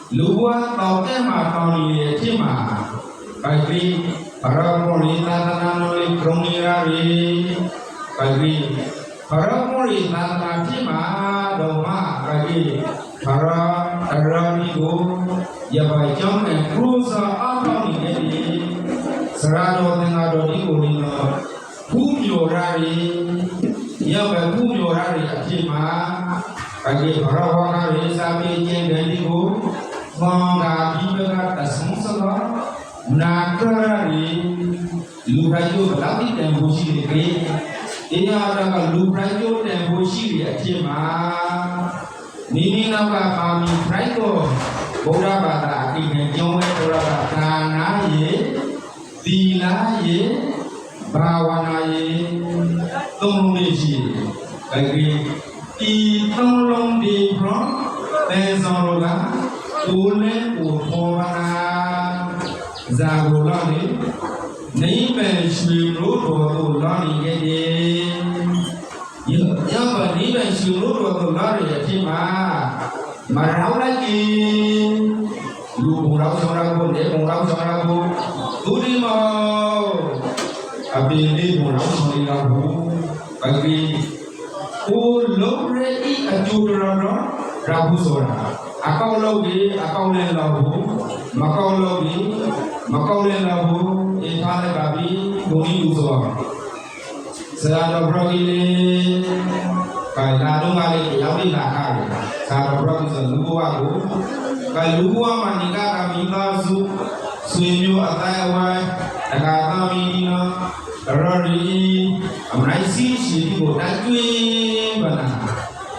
တ လူဘွားတောက်တဲ့မှာတောင်းနေတဲ့အဖြစ်မှာပိုက်ပြီးဘရမောရိသာသနာတော်လေးဂုဏ်ရရီပိုက်ပြီးဘရမောရိသာသနာဖြစ်မှာတော့မှပိုက်ပြီးဘရမီကိုရပါကြောင်းနဲ့ခရုစာအပေါင်းနေတဲ့စရာတော်သင်္ဃာတော်ဒီကိုနေတော့ဖူးမြော်ရရီရောက်ပဲဖူးမြော်ရရီအဖြစ်မှာပိုက်ပြီးဘရဝါကရေစာပေကျင်းတဲ့ဒီကိုမောင်ကပြီးကတဆုံစတော့နာကရီလူပရိုက်လာပြီးတန်ဖို့ရှိတယ်ခေဒီရတာကလူပရိုက်တန်ဖို့ရှိတဲ့အဖြစ်မှာနီနီနောက်ကပါမီပရိုက်ကိုဘုရားဘာသာအတိနဲ့ကျောင်းဝဲတော်တာဒါနာရေသီလာရေဘာဝနာရေသုံးလုံးလေးရှိတယ်ဒီသုံးလုံးဒီပြောတဲဆောင်လို့ကကိုလည်းကိုပေါ်ပါဇာကိုလာနေနိဗ္ဗာန်ရွှေလို့တော်ကိုလာနေခဲ့တယ်။ရောက်ပါနိဗ္ဗာန်ရွှေလို့တော်ကိုလာနေတဲ့အချိန်မှာမရောလိုက်ကြီးလူဘုံတော်ဆောင်ရဖို့လေဘုံတော်ဆောင်ရဖို့သူဒီမောအပင်လေးဘုံတော်ဆောင်ရဖို့ပဂိကိုလုံးရဲဤအကျိုးတော်ရာဟုဆိုတာအကောက်လို့ကြီးအကောက်နဲ့လောက်ဘူးမကောက်လို့ကြီးမကောက်နဲ့လောက်ဘူးအေးထားလိုက်ပါပြီဘုံကြီးဥစွာဆရာတော်ဘရောဂီလေးကလာတော့ကလေးရောက်ပြီလာခါတယ်ဆရာတော်ဘရောဂီဆိုလူဘဝကိုလူဘဝမှာနေကမိသားစုဆွေမျိုးအတိုင်းအဝိုင်းတက္ကသမီးနော်ရော်ဒီအမိုင်းစီရှိဒီကိုတိုက်တွင်းပါလား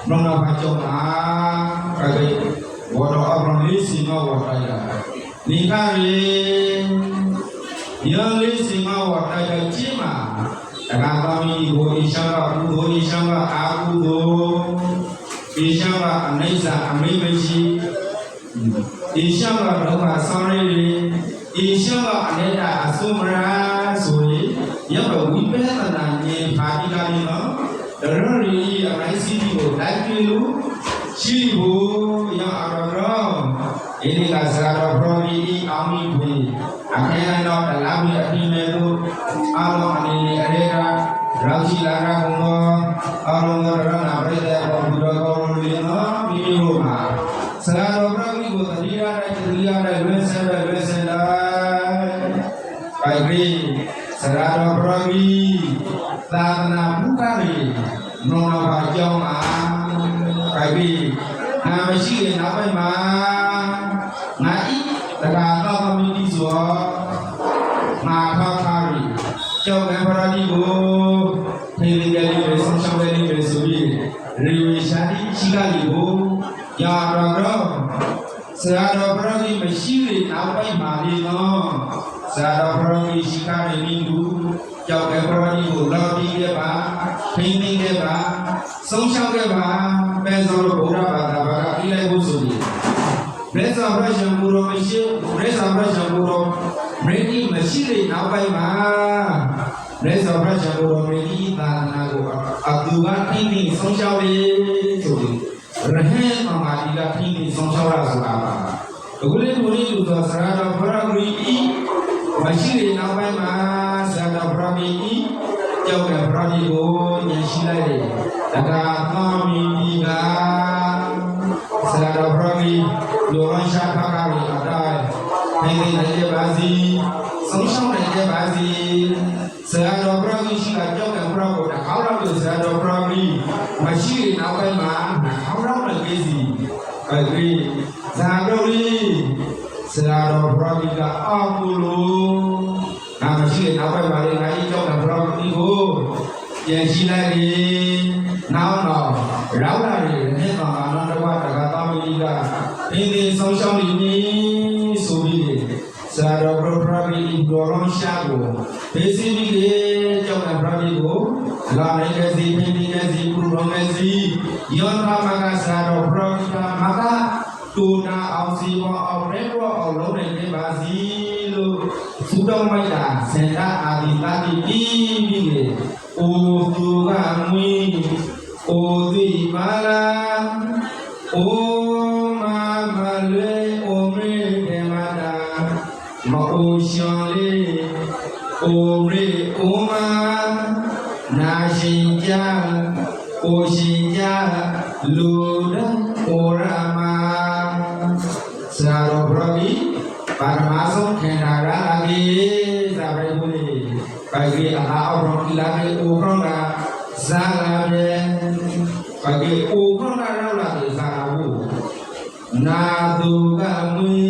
ဘုံတော်ဘာကြောင့်လားအဲ့ဒီဘောတော်အပရလေးစီမဝတ်တရားနိခရီယောလေးစီမဝတ်တရားကြီးမှာတက္ကသမီးကိုဣရှံကကုသိုလ်ဣရှံကအာကုသိုလ်ဣရှံကအနိစ္စအမိမရှိဣရှံကတော့ဆောင်းရည်ဣရှံကအနိဒအဆုမရာဆိုရင်ရပ်ဝိပဿနာဉာဏ်ပါဠိကလေးနော်တရရီအမိုင်းစီကိုလိုက်ပြလို့ရှိဖို့ရအောင်တော့ဒီကစားတော့ပရောမီအောင်မီပြီအခရတော့တလားပြီးအပြင်းမဲ့လို့အားလုံးအနေနဲ့အရေကရောက်ရှိလာတာဘုံအားလုံးကရဏပြည့်တဲ့ဘုရားကောင်းလို့လည်းနော်ပြီးလို့မှာစားတော့ပရောမီကိုတတိယတဲ့လွင်ဆဲတဲ့လွင်ဆဲလိုက်ပိုက်ပြီးစားတော့ပရောမီသာသနာဘုရားကြီးနောင်ဘာကြောင်းအားပိုက်ပြီးနာမရှိတဲ့နောက်ပိုင်းမှာငါဤတက္ကသသမီးကြီးဆိုငါခါခါရီကျောင်းကံပရာဒီကိုထေရီကလေးပဲဆုံးရှုံးတဲ့လေးပဲဆိုပြီးရေဝေရှာတိရှိကလေးကိုရာတော်ဆရာတော်ပရာဒီမရှိတဲ့နောက်ပိုင်းမှာလေနော်ဆရာတော်ပရာဒီရှိကလေးနီးသူကျောင်းကံပရာဒီကိုလောက်ပြီးခဲ့ပါထိန်းသိမ်းခဲ့ပါဆုံးရှုံးခဲ့ပါပဲဆိုလို့ဘုရားဘာသာဘာကပြီးလိုက်ဖို့ဆိုပြီးဘယ်ဆောင်ရရှံဘူရောမရှိဘယ်ဆောင်ရရှံဘူရောမင်းကြီးမရှိတဲ့နောက်ပိုင်းမှာဘယ်ဆောင်ရရှံဘူရောမင်းကြီးသာနာကိုအတူကထိန်းသိမ်းဆုံးရှုံးပြီဆိုပြီးရဟန်းတော်မှာဒီကထိန်းသိမ်းဆုံးရှုံးရဆိုတာပါအခုလေးတို့လေးတို့ဆိုဆရာတော်ဘရဂရီမရှိတဲ့နောက်ပိုင်းမှာဆရာတော်ဘရဂရီကျောင်းကပရာဒီကိုညှိရှိလိုက်တယ်တက္ကသမီးကဆရာတော်ဘရဂီလိုရရှာခါခါရီအတိုင်းနေနေပါစီဆုံးရှုံးနေပါစီဆရာတော်ဘရဂီရှိကကျောင်းကပရာကိုတခေါရောက်လို့ဆရာတော်ဘရဂီမရှိတဲ့နောက်ပိုင်းမှာခေါရောက်တဲ့ကိစီအဲဒီဇာတော်လေးဆရာတော်ဘရဂီကအာကုလိုနာမရှိတဲ့နောက်ပိုင်းမှာလည်းငါကြီးကျောင်းကပရာကိုပြန်ရှိလိုက်တယ်နောက်တော့ရောက်လာတယ်နဲ့တော့အနန္တဝတ္တကသမီးကသင်္ကေဆုံးရှုံးနေပြီဆိုပြီးဆရာတော်ဘရဂီဒေါ်ရွန်ရှာကိုဒေစီမီလေးကျောင်းကပရာကိုလာနိုင်တဲ့စီပင်ဒီရဲ့စီပူရောမဲ့စီယောနာမကဆရာတော်ဘရဂီကမကတူနာအောင်စီပေါ်အောင်ရဲပေါ်အောင်လုံးနေပါစီလို့သုတော်မိုက်တာစင်တာအာဒီတာတိပြီးပြီအိုသူကမွေးအိုဒီမာလာအိုမာမလွေအို မအိုရှောင်းလေးအိုရီအိုမာနာရှင်ကြအိုရှင်ကြလူဒအိုရမစာရောဘရမီပါရမဆုံးခေနာရာအေစာဘိုလီပိုင်ကြီးအဟာအော်ကိလာကေအိုခရောနာဇာလာပြေပိုင်ကြီးအိုခရောနာရောက်လာကေဇာလာဘူးနာသူကမွေ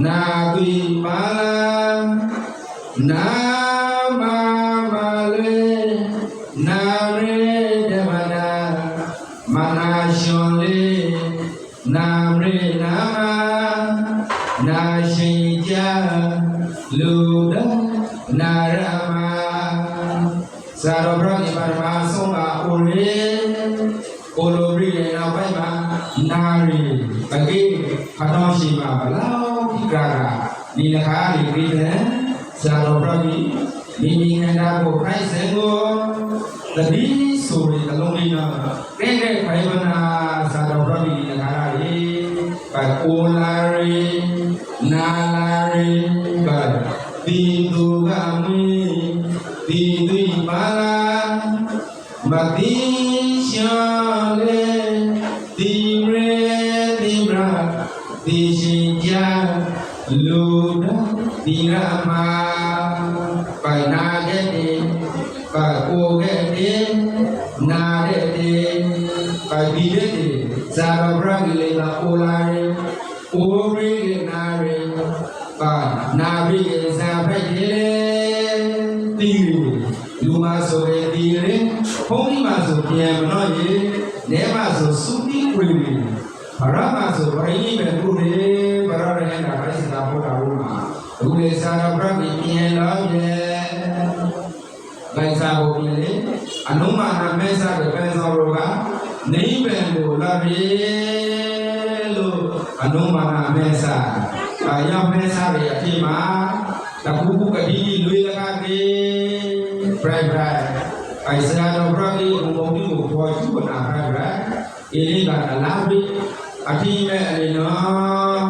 နာကိပါနာမမလေးနာရေဓမ္မနာမနာရှင်လေးနာရေနာမနာရှင်ကြလူဒနာရမသာရဘရဂိပါရမဆုံးပါအိုရေအိုလိုရီရဲ့နောက်ပိုင်းမှာနာရီပကိဖတော်ရှိမှာဘလောက်ဒီကရာဒီလခါဒီပြည်တယ်သာရဘရဂိမိမိခန္ဓာကိုခိုင်းစေကိုတတိဆိုရတဲ့လုံးလေးနော်တဲ့ခိုင်မနာသာရဘရဂိဒီလခါရီပအိုလာရီနာလာရီပတိတုကမီတိတိပါလာမတိရှောလေတိရေတိမရာတိရှင်ကြလူဒတိရမပိုင်နာတဲ့တိပါကိုတဲ့တိနာတဲ့တိပိုင်ပြီးတဲ့တိဇာဘရဂိလေလာအိုလာရီအိုရီနာရီပါနာဘိဇာဖက်ရေတိလူမဆိုရတိရေဘုန်းကြီးမဆိုပြန်မလို့ရေနဲမဆိုစုတိဝေရီဗရမဆိုဗရိပဲသူရေဗရရဟန္တာပရိစ္ဆာဘုရားဘုမှာလူလေစာရပရမိပြန်လို့ရေဘိုင်စာဘုပြန်လေအနုမာနမဲစာတဲ့ပန်စောရောကနေဘယ်ကိုလာပြေလို့အနုမာနမဲစာရောက်မဲစာရဲ့အဖြစ်မှာတခုခုကတိလွေလကတိဘရိုက်ဘရိုက်အိုင်စာတော်ပရဂိဘုံဘုံဒီကိုပေါ်ကျူနာဘရိုက်ဘရိုက်အေလေးကအလားပိအတိမဲ့အနေနော်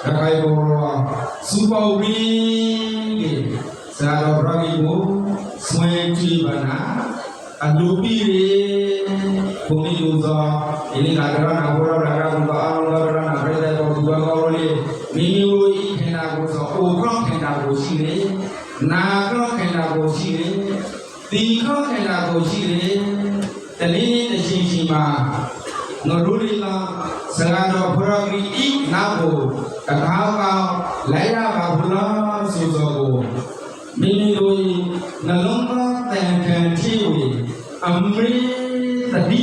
တခိုင်ပေါ်စူပေါဝီစာတော်ပရဂိကိုဆွေးကြည့်ပါနာအလူပီရေဘုံဒီလိုသောအေလေးကရနာဘောရရာဘုံအာလောရနာပြတဲ့ဘောသူကောလေးမိမိတို့ဤခန္ဓာကိုယ်ဆိုအိုကောခန္ဓာကိုရှိလေနာကောခန္ဓာကိုရှိလေဒီကောခန္ဓာကိုရှိလေတလေးတစ်ချိန်ချိန်မှာငါတို့တွေကစကားတော်ဘရဂိဤနောက်ကိုတကားကောင်းလိုက်ရပါဘုလားဆိုသောကိုမိမိတို့နှလုံးသားတန်ခံဖြည့်ဝေအမေတတိ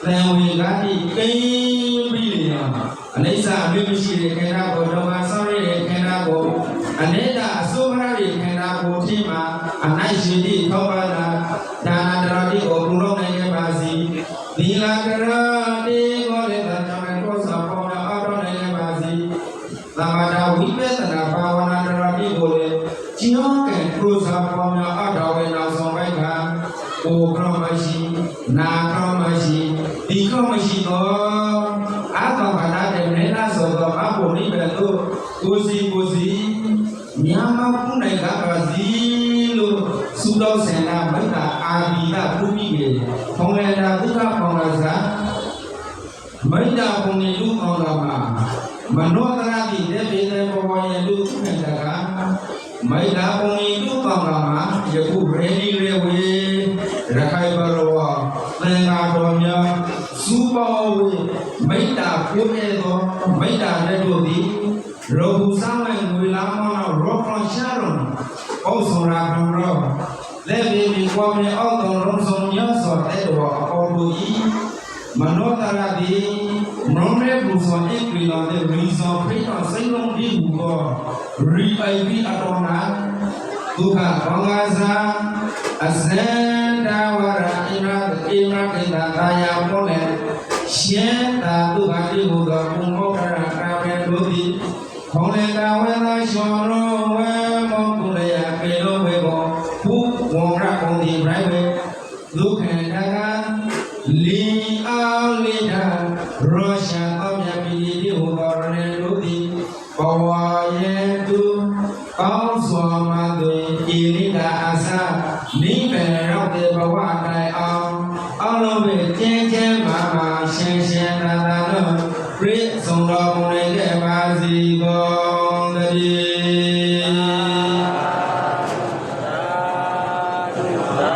တန်ဝေလာတိကိန်းပြီးနေအောင်အနိစ္စအမြင့်မရှိတဲ့ခန္ဓာကိုယ်တော်မှာဆောင်းရတဲ့ခန္ဓာကိုယ်အနိစ္စအစိုးရတဲ့ခန္ဓာကိုယ်ဖြစ်မှာအနိုင်ရှိသည့်ထောပါလာဒါနတရတိကိုပြုလုပ်နိုင်ခဲ့ပါစီသီလကရတိကိုလည်းသာကြောင့်ကိုယ်ဆောင်ပေါ်လာအောင်လုပ်နိုင်ခဲ့ပါစီသမထဝိပဿနာဘာဝနာတရတိကိုလည်းကျင့်အောင်ကံပရိုစာပေါ်လာအောင်တော်ဝင်အောင်ဆောင်ပိုက်ကကိုယ်ကမရှိနာကမရှိဒီကမရှိတော့အာသောဘာသာတဲ့နေနာဆိုတော့အဖို့နိဗ္ဗာန်တို့ကိုစီမြန်မာပုနိုင်ကပါစီလို့သုတော်ဆန္ဒမိတ္တာအာဒီကပုပိကေခေါင်းရတာဒုက္ခခေါင်းရစာမိတ္တာပုံနေလူခေါင်းလာမှာမနောတရတိတဲ့ပေတဲ့ဘဝရဲ့လူခံတာကမိတ္တာပုံနေလူခေါင်းလာမှာယခုရေဒီရေဝေရခိုင်ဘရောသင်္ဃာတော်များစုပေါဝေမိတ္တာကိုဲ့သောမိတ္တာတဲ့တို့သည်ရောဟုဆောင်ဝင်ဝေလာမောနောရောခရရှာရွန်ဩဆောင်ရာဘုရောလက်ပေမီကွာမြေအောက်တော်ရုံဆောင်ညဆောတဲ့တော်အပေါ်တို့ဤမနောတရတိမုံရဲဘူဆောအင်္ဂလိလာတဲ့ရီဆောဖိတော်စိတ်လုံးဒီဟူသောရီအိုင်ဘီအတော်နာဒုက္ခဘောင်္ဂစာအစန္ဒဝရအိမကိတာကာယပေါ်လေရှင်သာဒုက္ခတိဟူသောဘုံမောကရကာမေတို့သည်ခေါင်းလည်းတာဝဲသာရှောရောဝဲမောကုလယပေလောဝေဘောဘုဝံရကုံဒီဘိုင်ဝေဒုက္ခန္တကလီအောင်လီတာရောရှာတော်မြတ်ပြည်ဒီဟူသောရဏေတို့သည်ဘဝယေတု ကောင်းစွာမှတွင်ဤရိကအစနိဗ္ဗာန်ရောက်တဲ့ဘဝတိုင်အောင်အလုံးပဲကျင်းကျင်းမာမာရှင်းရှင်းသာသာတို့ပြည့်စုံတော်မူနိုင်ခဲ့ပါစေကုန်သတည်း